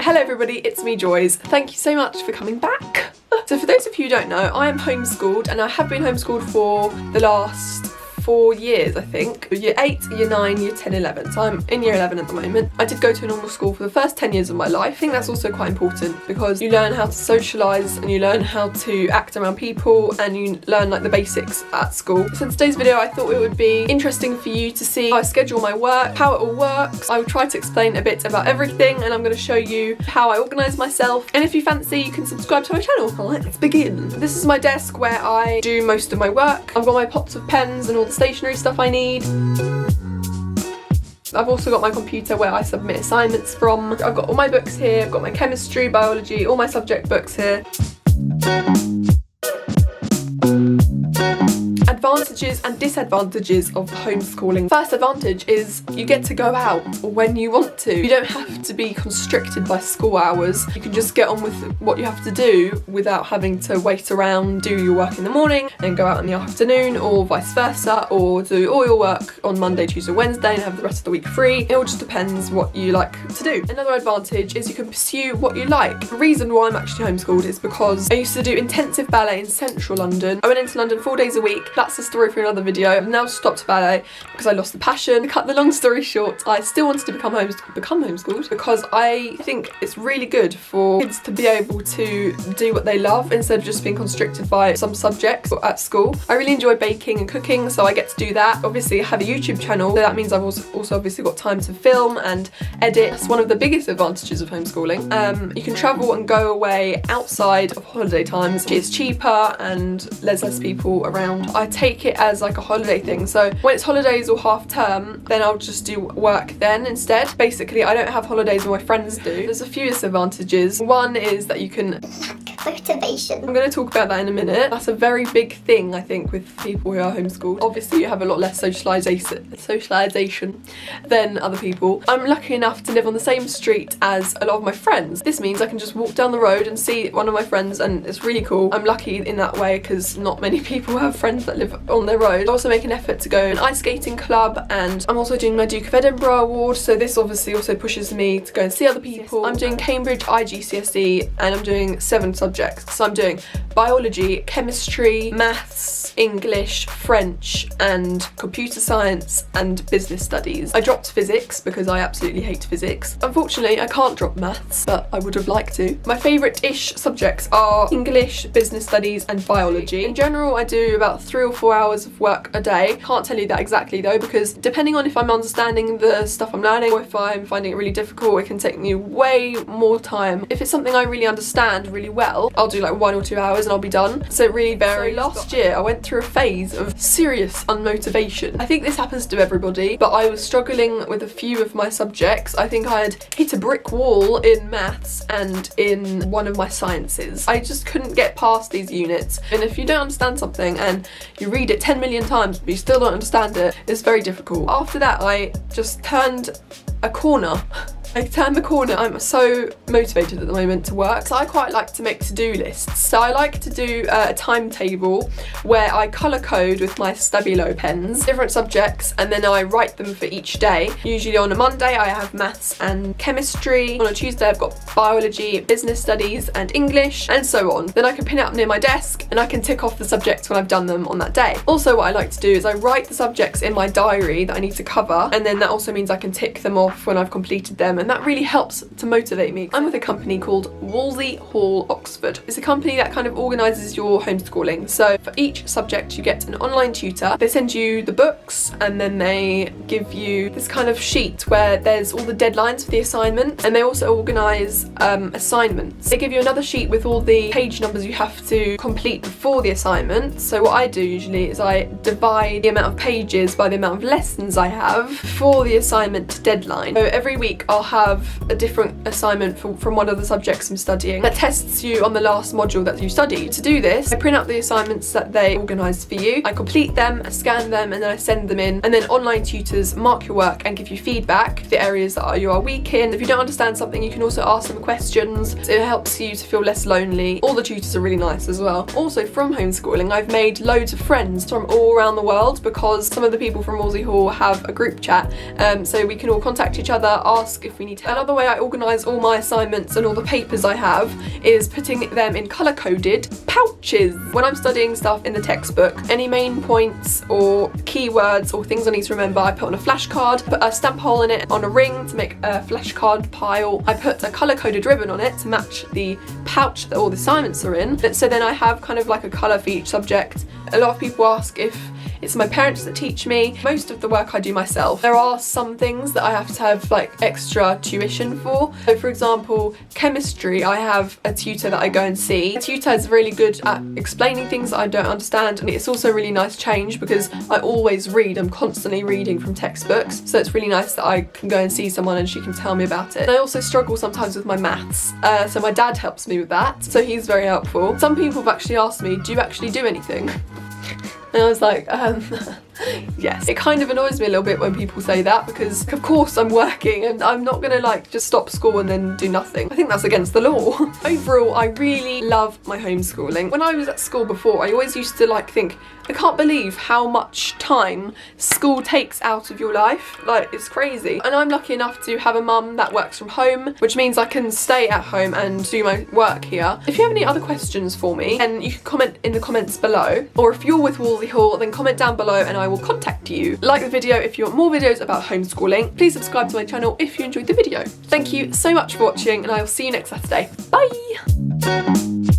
Hello everybody, it's me Joyz. Thank you so much for coming back. So for those of you who don't know, I am homeschooled and I have been homeschooled for the last 4 years, I think. Year 8, year 9, year 10, 11. So I'm in year 11 at the moment. I did go to a normal school for the first 10 years of my life. I think that's also quite important because you learn how to socialise and you learn how to act around people and you learn like the basics at school. So in today's video I thought it would be interesting for you to see how I schedule my work, how it all works. I will try to explain a bit about everything and I'm going to show you how I organise myself, and if you fancy you can subscribe to my channel. Let's begin. This is my desk where I do most of my work. I've got my pots of pens and all the stationery stuff I need. I've also got my computer where I submit assignments from. I've got all my books here, I've got my chemistry, biology, all my subject books here. Advantages and disadvantages of homeschooling. First advantage is you get to go out when you want to. You don't have to be constricted by school hours. You can just get on with what you have to do without having to wait around, do your work in the morning and go out in the afternoon, or vice versa, or do all your work on Monday, Tuesday, Wednesday and have the rest of the week free. It all just depends what you like to do. Another advantage is you can pursue what you like. The reason why I'm actually homeschooled is because I used to do intensive ballet in central London. I went into London 4 days a week. That's a story for another video. I've now stopped ballet because I lost the passion. To cut the long story short, I still wanted to become homeschooled because I think it's really good for kids to be able to do what they love instead of just being constricted by some subjects at school. I really enjoy baking and cooking, so I get to do that. Obviously I have a YouTube channel, so that means I've also obviously got time to film and edit. That's one of the biggest advantages of homeschooling. You can travel and go away outside of holiday times. It's cheaper and there's less people around. I take it as like a holiday thing, so when it's holidays or half term then I'll just do work then instead. Basically I don't have holidays when my friends do. There's a few disadvantages. One is that you can motivation. I'm going to talk about that in a minute. That's a very big thing I think with people who are homeschooled. Obviously you have a lot less socialisation than other people. I'm lucky enough to live on the same street as a lot of my friends. This means I can just walk down the road and see one of my friends and it's really cool. I'm lucky in that way because not many people have friends that live on their road. I also make an effort to go to an ice skating club and I'm also doing my Duke of Edinburgh award, so this obviously also pushes me to go and see other people. I'm doing Cambridge IGCSE and I'm doing 7 subjects. So I'm doing biology, chemistry, maths, English, French and computer science and business studies. I dropped physics because I absolutely hate physics. Unfortunately I can't drop maths, but I would have liked to. My favourite-ish subjects are English, business studies and biology. In general I do about 3 or 4 hours of work a day. Can't tell you that exactly though because depending on if I'm understanding the stuff I'm learning or if I'm finding it really difficult, it can take me way more time. If it's something I really understand really well, I'll do like 1 or 2 hours and I'll be done. So it really varies. So last year I went through a phase of serious unmotivation. I think this happens to everybody, but I was struggling with a few of my subjects. I think I had hit a brick wall in maths and in one of my sciences. I just couldn't get past these units, and if you don't understand something and you read it 10 million times but you still don't understand it, it's very difficult. After that I just turned a corner. I'm so motivated at the moment to work. So I quite like to make to-do lists. So I like to do a timetable where I colour code with my Stabilo pens different subjects and then I write them for each day. Usually on a Monday I have maths and chemistry. On a Tuesday I've got biology, business studies and English and so on. Then I can pin it up near my desk and I can tick off the subjects when I've done them on that day. Also what I like to do is I write the subjects in my diary that I need to cover, and then that also means I can tick them off when I've completed them, and that really helps to motivate me. I'm with a company called Wolsey Hall, Oxford. It's a company that kind of organises your homeschooling. So for each subject you get an online tutor. They send you the books and then they give you this kind of sheet where there's all the deadlines for the assignment, and they also organise assignments. They give you another sheet with all the page numbers you have to complete before the assignment. So what I do usually is I divide the amount of pages by the amount of lessons I have for the assignment deadline. So every week I'll have a different assignment from one of the subjects I'm studying that tests you on the last module that you study. To do this, I print out the assignments that they organise for you, I complete them, I scan them, and then I send them in, and then online tutors mark your work and give you feedback, the areas that you are weak in. If you don't understand something, you can also ask them questions, so it helps you to feel less lonely. All the tutors are really nice as well. Also, from homeschooling, I've made loads of friends from all around the world because some of the people from Wolsey Hall have a group chat, so we can all contact each other, ask if we need help. Another way I organise all my assignments and all the papers I have is putting them in colour-coded pouches. When I'm studying stuff in the textbook, any main points or keywords or things I need to remember, I put on a flashcard, put a stamp hole in it on a ring to make a flashcard pile. I put a colour-coded ribbon on it to match the pouch that all the assignments are in. So then I have kind of like a colour for each subject. A lot of people ask if it's my parents that teach me. Most of the work I do myself. There are some things that I have to have like extra tuition for. So for example, chemistry, I have a tutor that I go and see. The tutor is really good at explaining things that I don't understand, and it's also a really nice change because I always read. I'm constantly reading from textbooks, so it's really nice that I can go and see someone and she can tell me about it. And I also struggle sometimes with my maths, so my dad helps me with that, so he's very helpful. Some people have actually asked me, do you actually do anything? And I was like, yes. It kind of annoys me a little bit when people say that because of course I'm working and I'm not gonna like just stop school and then do nothing. I think that's against the law. Overall, I really love my homeschooling. When I was at school before, I always used to like think, I can't believe how much time school takes out of your life. Like, it's crazy. And I'm lucky enough to have a mum that works from home, which means I can stay at home and do my work here. If you have any other questions for me, then you can comment in the comments below. Or if you're with Wolsey Hall, then comment down below and I will contact you. Like the video if you want more videos about homeschooling. Please subscribe to my channel if you enjoyed the video. Thank you so much for watching and I will see you next Saturday. Bye!